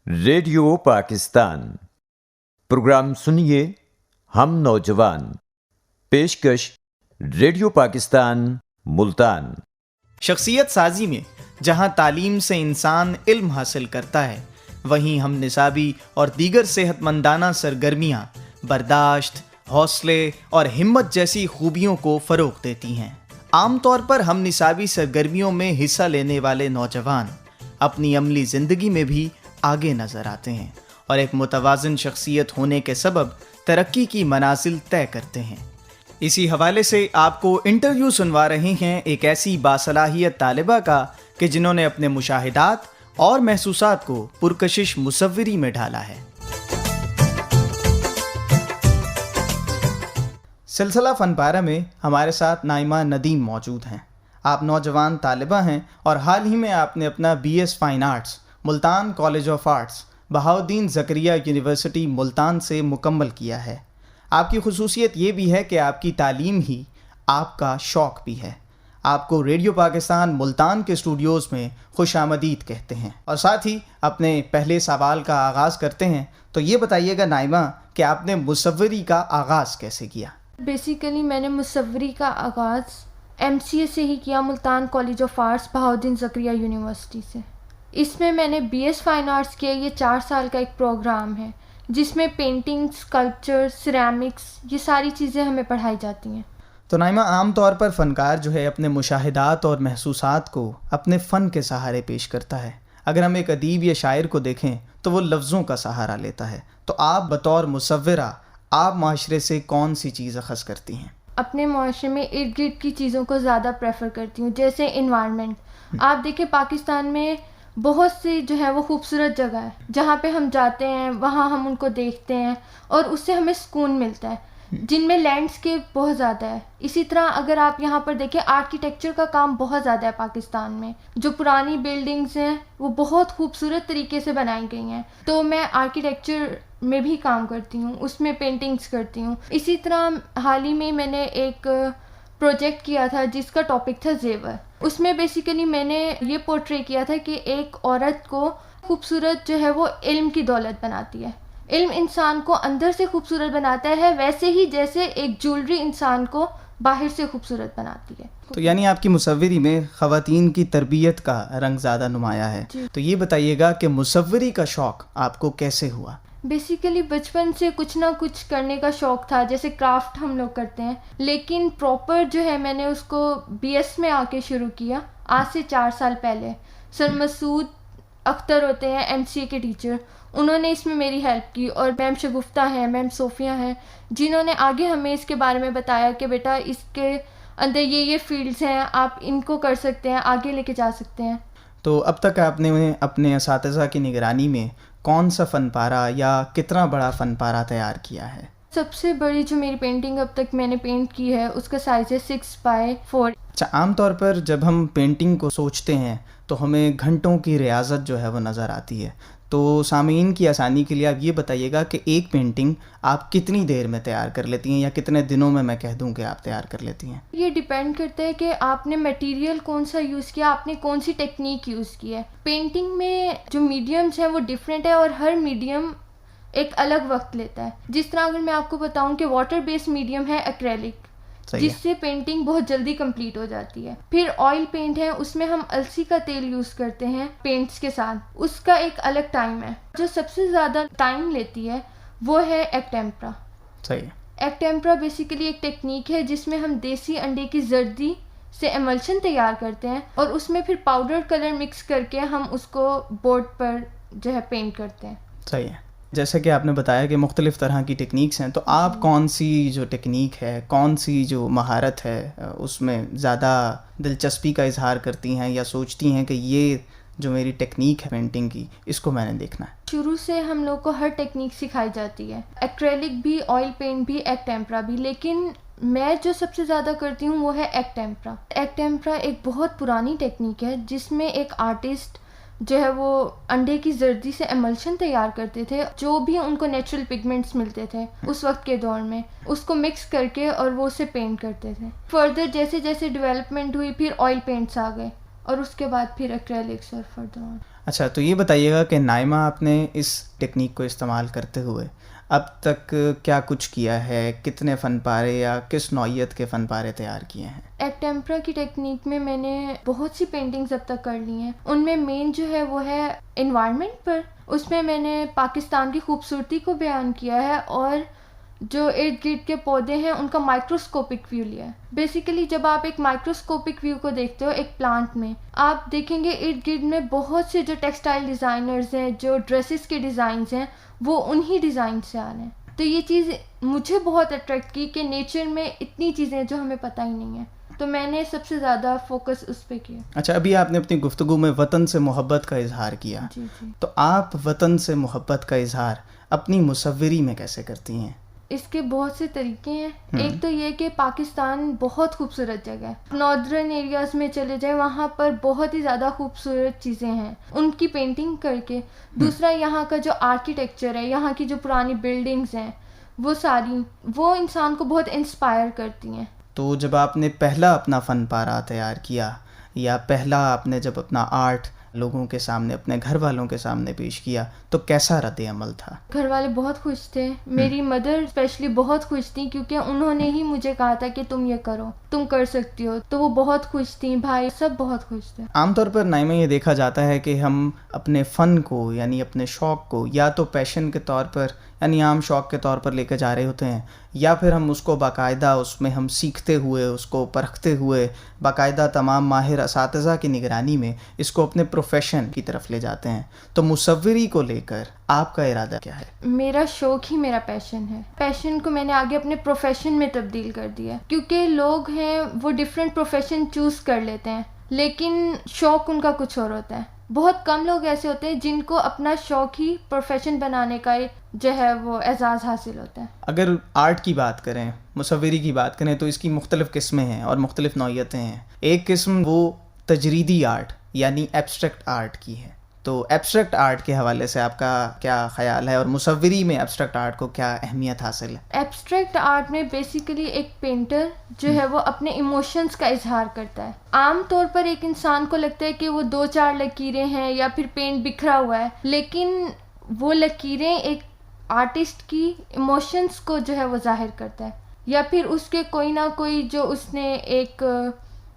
Radio Pakistan programme سنیے ہم نوجوان، پیشکش ریڈیو پاکستان ملتان۔ شخصیت سازی میں جہاں تعلیم سے انسان علم حاصل کرتا ہے، وہیں ہم نصابی اور دیگر صحت مندانہ سرگرمیاں برداشت، حوصلے اور ہمت جیسی خوبیوں کو فروغ دیتی ہیں۔ عام طور پر ہم نصابی سرگرمیوں میں حصہ لینے والے نوجوان اپنی عملی زندگی میں بھی آگے نظر آتے ہیں اور ایک متوازن شخصیت ہونے کے سبب ترقی کی منازل طے کرتے ہیں۔ اسی حوالے سے آپ کو انٹرویو سنوا رہے ہیں ایک ایسی باصلاحیت طالبہ کا کہ جنہوں نے اپنے مشاہدات اور محسوسات کو پرکشش مصوری میں ڈھالا ہے۔ سلسلہ فن پارہ میں ہمارے ساتھ نائمہ ندیم موجود ہیں۔ آپ نوجوان طالبہ ہیں اور حال ہی میں آپ نے اپنا BS fine arts Multan college of arts Bahauddin Zakariya university Multan سے مکمل کیا ہے۔ آپ کی خصوصیت یہ بھی ہے کہ آپ کی تعلیم ہی آپ کا شوق بھی ہے۔ آپ کو ریڈیو پاکستان ملتان کے اسٹوڈیوز میں خوش آمدید کہتے ہیں، اور ساتھ ہی اپنے پہلے سوال کا آغاز کرتے ہیں۔ تو یہ بتائیے گا نائمہ کہ آپ نے مصوری کا آغاز کیسے کیا؟ بیسیکلی میں نے مصوری کا آغاز MCA سے ہی کیا، Multan college of arts Bahauddin Zakariya university سے۔ اس میں نے BS فائن آرٹس کیا۔ یہ 4 سال کا ایک پروگرام ہے جس میں پینٹنگ، اسکلپچر، سیرامکس، یہ ساری چیزیں ہمیں پڑھائی جاتی ہیں۔ تو نائمہ، عام طور پر فنکار جو ہے اپنے مشاہدات اور محسوسات کو اپنے فن کے سہارے پیش کرتا ہے۔ اگر ہم ایک ادیب یا شاعر کو دیکھیں تو وہ لفظوں کا سہارا لیتا ہے، تو آپ بطور مصورہ آپ معاشرے سے کون سی چیز اخذ کرتی ہیں؟ اپنے معاشرے میں ارد گرد کی چیزوں کو زیادہ پریفر کرتی ہوں، جیسے انوائرمنٹ۔ آپ دیکھیں پاکستان میں بہت سی جو ہے وہ خوبصورت جگہ ہے جہاں پہ ہم جاتے ہیں، وہاں ہم ان کو دیکھتے ہیں اور اس سے ہمیں سکون ملتا ہے، جن میں لینڈسکیپ بہت زیادہ ہے۔ اسی طرح اگر آپ یہاں پر دیکھیں، آرکیٹیکچر کا کام بہت زیادہ ہے پاکستان میں۔ جو پرانی بلڈنگز ہیں وہ بہت خوبصورت طریقے سے بنائی گئی ہیں، تو میں آرکیٹیکچر میں بھی کام کرتی ہوں، اس میں پینٹنگز کرتی ہوں۔ اسی طرح حال ہی میں نے ایک پروجیکٹ کیا تھا جس کا ٹاپک تھا زیور۔ اس میں بیسیکلی میں نے یہ پورٹری کیا تھا کہ ایک عورت کو خوبصورت جو ہے وہ علم کی دولت بناتی ہے۔ علم انسان کو اندر سے خوبصورت بناتا ہے، ویسے ہی جیسے ایک جولری انسان کو باہر سے خوبصورت بناتی ہے۔ تو یعنی آپ کی مصوری میں خواتین کی تربیت کا رنگ زیادہ نمایاں ہے۔ تو یہ بتائیے گا کہ مصوری کا شوق آپ کو کیسے ہوا؟ بیسیکلی بچپن سے کچھ نہ کچھ کرنے کا شوق تھا، جیسے کرافٹ ہم لوگ کرتے ہیں، لیکن پراپر جو ہے میں نے اس کو BS میں آ کے شروع کیا آج سے 4 سال پہلے۔ سر مسعود اختر ہوتے ہیں MCA کے ٹیچر، انہوں نے اس میں میری ہیلپ کی، اور میم شگفتہ ہیں، میم صوفیہ ہیں، جنہوں نے آگے ہمیں اس کے بارے میں بتایا کہ بیٹا اس کے اندر یہ فیلڈز ہیں، آپ ان کو کر سکتے ہیں، آگے لے کے جا سکتے ہیں۔ تو اب تک آپ نے اپنے اساتذہ کی نگرانی میں کون سا فن پارہ یا کتنا بڑا فن پارہ تیار کیا ہے؟ سب سے بڑی جو میری پینٹنگ اب تک میں نے پینٹ کی ہے اس کا سائز ہے 6x4۔ اچھا، عام طور پر جب ہم پینٹنگ کو سوچتے ہیں تو ہمیں گھنٹوں کی ریاضت جو ہے وہ نظر آتی ہے، تو سامعین کی آسانی کے لیے آپ یہ بتائیے گا کہ ایک پینٹنگ آپ کتنی دیر میں تیار کر لیتی ہیں، یا کتنے دنوں میں کہہ دوں کہ آپ تیار کر لیتی ہیں؟ یہ ڈیپینڈ کرتا ہے کہ آپ نے میٹیریل کون سا یوز کیا، آپ نے کون سی ٹیکنیک یوز کی ہے۔ پینٹنگ میں جو میڈیمز ہیں وہ ڈیفرینٹ ہے، اور ہر میڈیم ایک الگ وقت لیتا ہے۔ جس طرح اگر میں آپ کو بتاؤں کہ واٹر بیس میڈیم ہے ایکریلک، جس سے پینٹنگ بہت جلدی کمپلیٹ ہو جاتی ہے۔ پھر آئل پینٹ ہے، اس میں ہم السی کا تیل یوز کرتے ہیں پینٹس کے ساتھ، اس کا ایک الگ ٹائم ہے۔ جو سب سے زیادہ ٹائم لیتی ہے وہ ہے ایکٹیمپرا۔ صحیح۔ ایکٹیمپرا بیسیکلی ایک ٹیکنیک ہے جس میں ہم دیسی انڈے کی زردی سے ایملشن تیار کرتے ہیں، اور اس میں پھر پاؤڈر کلر مکس کر کے ہم اس کو بورڈ پر جو ہے پینٹ کرتے ہیں۔ صحیح ہے۔ جیسا کہ آپ نے بتایا کہ مختلف طرح کی ٹیکنیکس ہیں، تو آپ کون سی جو ٹیکنیک ہے، کون سی جو مہارت ہے اس میں زیادہ دلچسپی کا اظہار کرتی ہیں، یا سوچتی ہیں کہ یہ جو میری ٹیکنیک ہے پینٹنگ کی، اس کو میں نے دیکھنا ہے؟ شروع سے ہم لوگ کو ہر ٹیکنیک سکھائی جاتی ہے، ایکریلک بھی، آئل پینٹ بھی، ایکٹیمپرا بھی، لیکن میں جو سب سے زیادہ کرتی ہوں وہ ہے ایکٹیمپرا۔ ایکٹیمپرا ایک بہت پرانی ٹیکنیک ہے جس میں ایک آرٹسٹ جو ہے وہ انڈے کی زردی سے ایملشن تیار کرتے تھے، جو بھی ان کو نیچرل پگمنٹس ملتے تھے اس وقت کے دور میں، اس کو مکس کر کے اور وہ اسے پینٹ کرتے تھے۔ فردر جیسے جیسے ڈیولپمنٹ ہوئی، پھر آئل پینٹس آ گئے، اور اس کے بعد پھر ایکریلکس اور فردر آن۔ اچھا، تو یہ بتائیے گا کہ نائمہ آپ نے اس ٹیکنیک کو استعمال کرتے ہوئے اب تک کیا کچھ کیا ہے، کتنے فن پارے یا کس نوعیت کے فن پارے تیار کیے ہیں؟ ایکٹیمپرا کی ٹیکنیک میں میں نے بہت سی پینٹنگز اب تک کر لی ہیں. ان میں مین جو ہے وہ ہے انوائرمنٹ پر. اس میں نے پاکستان کی خوبصورتی کو بیان کیا ہے اور جو ارد گرد کے پودے ہیں ان کا مائکروسکوپک ویو لیا ہے. بیسیکلی جب آپ ایک مائکروسکوپک ویو کو دیکھتے ہو ایک پلانٹ میں، آپ دیکھیں گے ارد گرد میں بہت سے جو ٹیکسٹائل ڈیزائنرز ہیں، جو ڈریسز کے ڈیزائنز ہیں، وہ انہی ڈیزائن سے آ رہے ہیں. تو یہ چیز مجھے بہت اٹریکٹ کی کہ نیچر میں اتنی چیزیں جو ہمیں پتہ ہی نہیں ہیں، تو میں نے سب سے زیادہ فوکس اس پہ کیا. اچھا، ابھی آپ نے اپنی گفتگو میں وطن سے محبت کا اظہار کیا. جی جی. تو آپ وطن سے محبت کا اظہار اپنی مصوری میں کیسے کرتی ہیں؟ اس کے بہت سے طریقے ہیں. ایک تو یہ کہ پاکستان بہت خوبصورت جگہ ہے. ناردرن ایریاز میں چلے جائیں، وہاں پر بہت ہی زیادہ خوبصورت چیزیں ہیں، ان کی پینٹنگ کر کے. دوسرا یہاں کا جو آرکیٹیکچر ہے، یہاں کی جو پرانی بلڈنگز ہیں، وہ ساری وہ انسان کو بہت انسپائر کرتی ہیں. تو جب آپ نے پہلا اپنا فن پارہ تیار کیا یا پہلا آپ نے جب اپنا آرٹ لوگوں کے سامنے، اپنے گھر والوں کے سامنے پیش کیا، تو کیسا رد عمل تھا؟ گھر والے بہت خوش تھے. میری مدر اسپیشلی بہت خوش تھیں، کیونکہ انہوں نے ہی مجھے کہا تھا کہ تم یہ کرو، تم کر سکتی ہو. تو وہ بہت خوش تھیں، بھائی سب بہت خوش تھے. عام طور پر نائمہ یہ دیکھا جاتا ہے کہ ہم اپنے فن کو یعنی اپنے شوق کو یا تو پیشن کے طور پر یعنی عام شوق کے طور پر لے کے جا رہے ہوتے ہیں، یا پھر ہم اس کو باقاعدہ اس میں ہم سیکھتے ہوئے، اس کو پرکھتے ہوئے، باقاعدہ تمام ماہر اساتذہ کی نگرانی میں اس کو اپنے پروفیشن کی طرف لے جاتے ہیں. تو مصوری کو لے کر آپ کا ارادہ کیا ہے؟ میرا شوق ہی میرا پیشن ہے. پیشن کو میں نے آگے اپنے پروفیشن میں تبدیل کر دیا، کیونکہ لوگ ہیں وہ ڈفرینٹ پروفیشن چوز کر لیتے ہیں، لیکن شوق ان کا کچھ اور ہوتا ہے. بہت کم لوگ ایسے ہوتے ہیں جن کو اپنا شوق ہی پروفیشن بنانے کا جو ہے وہ اعزاز حاصل ہوتا ہے. اگر آرٹ کی بات کریں، مصوری کی بات کریں، تو اس کی مختلف قسمیں ہیں اور مختلف نوعیتیں ہیں. ایک قسم وہ تجریدی آرٹ یعنی ایبسٹریکٹ آرٹ کی ہے. تو ایبسٹریکٹ آرٹ کے حوالے سے آپ کا کیا خیال ہے، اور مصوری میں ایبسٹریکٹ آرٹ کو کیا اہمیت حاصل ہے؟ ایبسٹریکٹ آرٹ میں بیسیکلی ایک پینٹر جو ہے وہ اپنے ایموشنز کا اظہار کرتا ہے. عام طور پر ایک انسان کو لگتا ہے کہ وہ 2-4 لکیریں ہیں یا پھر پینٹ بکھرا ہوا ہے، لیکن وہ لکیریں ایک آرٹسٹ کی ایموشنز کو جو ہے وہ ظاہر کرتا ہے، یا پھر اس کے کوئی نہ کوئی جو اس نے ایک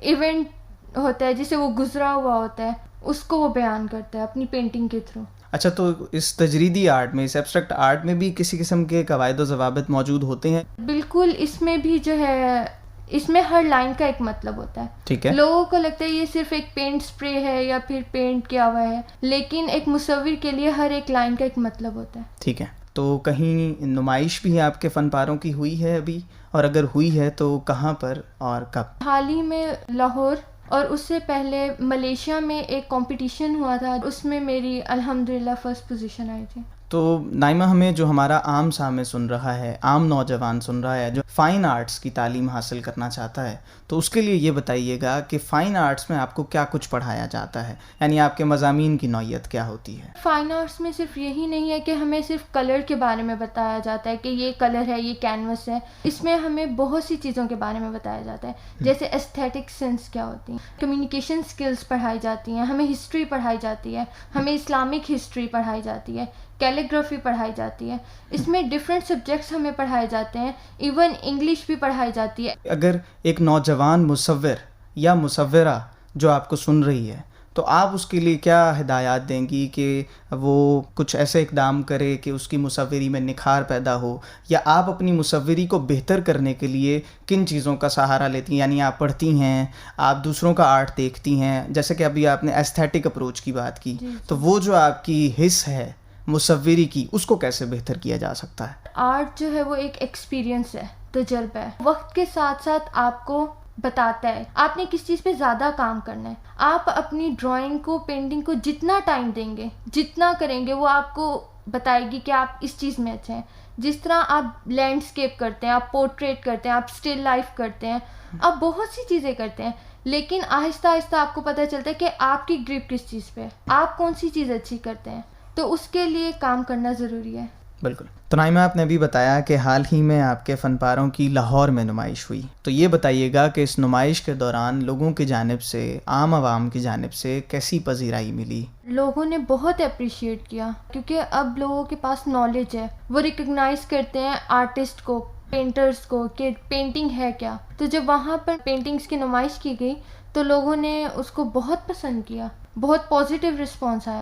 ایونٹ ہوتا ہے جسے وہ گزرا ہوا ہوتا ہے، اس کو وہ بیان کرتا ہے اپنی پینٹنگ کے تھرو. اچھا، تو اس تجریدی آرٹ میں، اس ایبسٹریکٹ آرٹ میں بھی کسی قسم کے قواعد و ضوابط موجود ہوتے ہیں؟ بالکل. اس میں بھی جو ہے، اس میں ہر لائن کا ایک مطلب ہوتا ہے. ٹھیک ہے. لوگوں کو لگتا ہے یہ صرف ایک پینٹ سپرے ہے یا پھر پینٹ کیا ہوا ہے، لیکن ایک مصور کے لیے ہر ایک لائن کا ایک مطلب ہوتا ہے. ٹھیک ہے. تو کہیں نمائش بھی آپ کے فن پاروں کی ہوئی ہے ابھی، اور اگر ہوئی ہے تو کہاں پر اور کب؟ حال ہی میں لاہور، اور اس سے پہلے ملیشیا میں ایک کمپٹیشن ہوا تھا، اس میں میری الحمدللہ فرسٹ پوزیشن آئی تھی. تو نائمہ، ہمیں جو ہمارا عام سامع سن رہا ہے، عام نوجوان سن رہا ہے جو فائن آرٹس کی تعلیم حاصل کرنا چاہتا ہے، تو اس کے لیے یہ بتائیے گا کہ فائن آرٹس میں آپ کو کیا کچھ پڑھایا جاتا ہے، یعنی آپ کے مضامین کی نوعیت کیا ہوتی ہے؟ فائن آرٹس میں صرف یہی نہیں ہے کہ ہمیں صرف کلر کے بارے میں بتایا جاتا ہے کہ یہ کلر ہے، یہ کینوس ہے. اس میں ہمیں بہت سی چیزوں کے بارے میں بتایا جاتا ہے، جیسے ایستھیٹک سینس کیا ہوتی ہیں، کمیونیکیشن سکلز پڑھائی جاتی ہیں، ہمیں ہسٹری پڑھائی جاتی ہے، ہمیں اسلامک ہسٹری پڑھائی جاتی ہے، کیلیگرافی پڑھائی جاتی ہے. اس میں ڈفرینٹ سبجیکٹس ہمیں پڑھائے جاتے ہیں، ایون انگلش بھی پڑھائی جاتی ہے. اگر ایک نوجوان مصور یا مصورہ جو آپ کو سن رہی ہے، تو آپ اس کے لیے کیا ہدایات دیں گی کہ وہ کچھ ایسے اقدام کرے کہ اس کی مصوری میں نکھار پیدا ہو، یا آپ اپنی مصوری کو بہتر کرنے کے لیے کن چیزوں کا سہارا لیتی ہیں؟ یعنی آپ پڑھتی ہیں، آپ دوسروں کا آرٹ دیکھتی ہیں، جیسے کہ ابھی آپ نے ایستھیٹک اپروچ کی بات کی، تو وہ جو آپ کی حس ہے مصوری کی، اس کو کیسے بہتر کیا جا سکتا ہے؟ آرٹ جو ہے وہ ایک ایکسپیرینس ہے، تجربہ ہے، وقت کے ساتھ ساتھ آپ کو بتاتا ہے آپ نے کس چیز پہ زیادہ کام کرنا ہے. آپ اپنی ڈرائنگ کو، پینٹنگ کو جتنا ٹائم دیں گے، جتنا کریں گے، وہ آپ کو بتائے گی کہ آپ اس چیز میں اچھے ہیں. جس طرح آپ لینڈسکیپ کرتے ہیں، آپ پورٹریٹ کرتے ہیں، آپ اسٹل لائف کرتے ہیں، آپ بہت سی چیزیں کرتے ہیں، لیکن آہستہ آہستہ آپ کو پتہ چلتا ہے کہ آپ کی گرپ کس چیز پہ ہے، آپ کون سی چیز اچھی کرتے ہیں. تو اس کے لیے کام کرنا ضروری ہے. بالکل. تو نائمہ آپ نے ابھی بتایا کہ حال ہی میں آپ کے فن پاروں کی لاہور میں نمائش ہوئی، تو یہ بتائیے گا کہ اس نمائش کے دوران لوگوں کی جانب سے، عام عوام کی جانب سے کیسی پذیرائی ملی؟ لوگوں نے بہت اپریشیٹ کیا، کیونکہ اب لوگوں کے پاس نالج ہے، وہ ریکگنائز کرتے ہیں آرٹسٹ کو، پینٹرز کو، کہ پینٹنگ ہے کیا. تو جب وہاں پر پینٹنگز کی نمائش کی گئی تو لوگوں نے اس کو بہت پسند کیا، بہت پازیٹیو رسپانس آیا.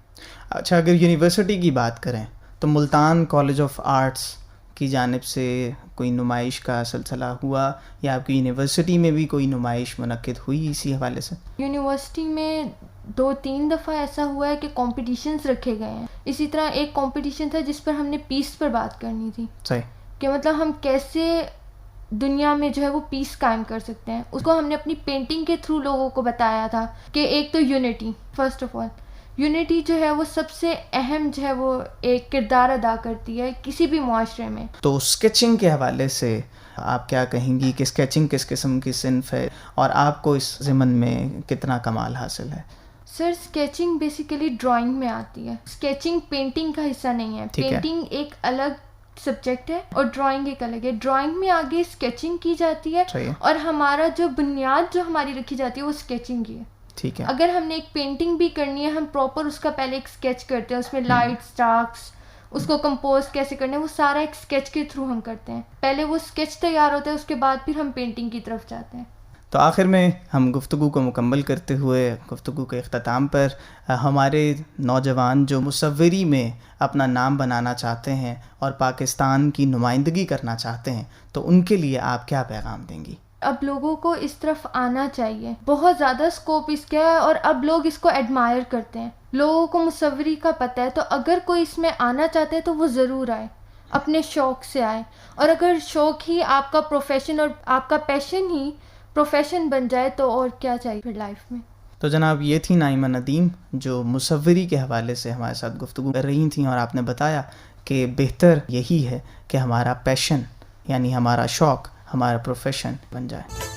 اچھا، اگر یونیورسٹی کی بات کریں تو ملتان کالج آف آرٹس کی جانب سے کوئی نمائش کا سلسلہ ہوا، یا آپ کی یونیورسٹی میں بھی کوئی نمائش منعقد ہوئی اسی حوالے سے؟ یونیورسٹی میں 2-3 دفعہ ایسا ہوا ہے کہ کمپٹیشنز رکھے گئے ہیں. اسی طرح ایک کمپٹیشن تھا جس پر ہم نے پیس پر بات کرنی تھی، صحیح. کہ مطلب ہم کیسے دنیا میں جو ہے وہ پیس قائم کر سکتے ہیں. اس کو ہم نے اپنی پینٹنگ کے تھرو لوگوں کو بتایا تھا کہ ایک تو unity, first of all unity جو ہے وہ سب سے اہم جو ہے وہ ایک کردار ادا کرتی ہے کسی بھی معاشرے میں. تو اسکیچنگ کے حوالے سے آپ کیا کہیں گی کہ اسکیچنگ کس قسم کی صنف ہے، اور آپ کو اس ضمن میں کتنا کمال حاصل ہے؟ سر اسکیچنگ بیسیکلی ڈرائنگ میں آتی ہے، اسکیچنگ پینٹنگ کا حصہ نہیں ہے. پینٹنگ ایک الگ سبجیکٹ ہے اور ڈرائنگ ایک الگ ہے. ڈرائنگ میں آگے اسکیچنگ کی جاتی ہے، اور ہمارا جو بنیاد جو ہماری رکھی جاتی ہے وہ اسکیچنگ کی ہے. ٹھیک ہے. اگر ہم نے ایک پینٹنگ بھی کرنی ہے، ہم پراپر اس کا پہلے ایک اسکیچ کرتے ہیں، اس میں لائٹس، ڈارکس، اس کو کمپوز کیسے کرنا ہے، وہ سارا ایک اسکیچ کے تھرو ہم کرتے ہیں. پہلے وہ اسکیچ تیار ہوتا ہے، اس کے بعد پھر ہم پینٹنگ کی طرف جاتے ہیں. تو آخر میں ہم گفتگو کو مکمل کرتے ہوئے گفتگو کے اختتام پر ہمارے نوجوان جو مصوری میں اپنا نام بنانا چاہتے ہیں اور پاکستان کی نمائندگی کرنا چاہتے ہیں، تو ان کے لیے آپ کیا پیغام دیں گی؟ اب لوگوں کو اس طرف آنا چاہیے، بہت زیادہ اسکوپ اس کا ہے، اور اب لوگ اس کو ایڈمائر کرتے ہیں. لوگوں کو مصوری کا پتہ ہے، تو اگر کوئی اس میں آنا چاہتا ہے تو وہ ضرور آئے، اپنے شوق سے آئے. اور اگر شوق ہی آپ کا پروفیشن اور آپ کا پیشن ہی پروفیشن بن جائے تو اور کیا چاہیے پھر لائف میں. تو جناب، یہ تھی نائمہ ندیم جو مصوری کے حوالے سے ہمارے ساتھ گفتگو کر رہی تھیں، اور آپ نے بتایا کہ بہتر یہی ہے کہ ہمارا پیشن یعنی ہمارا شوق ہمارا پروفیشن بن جائے.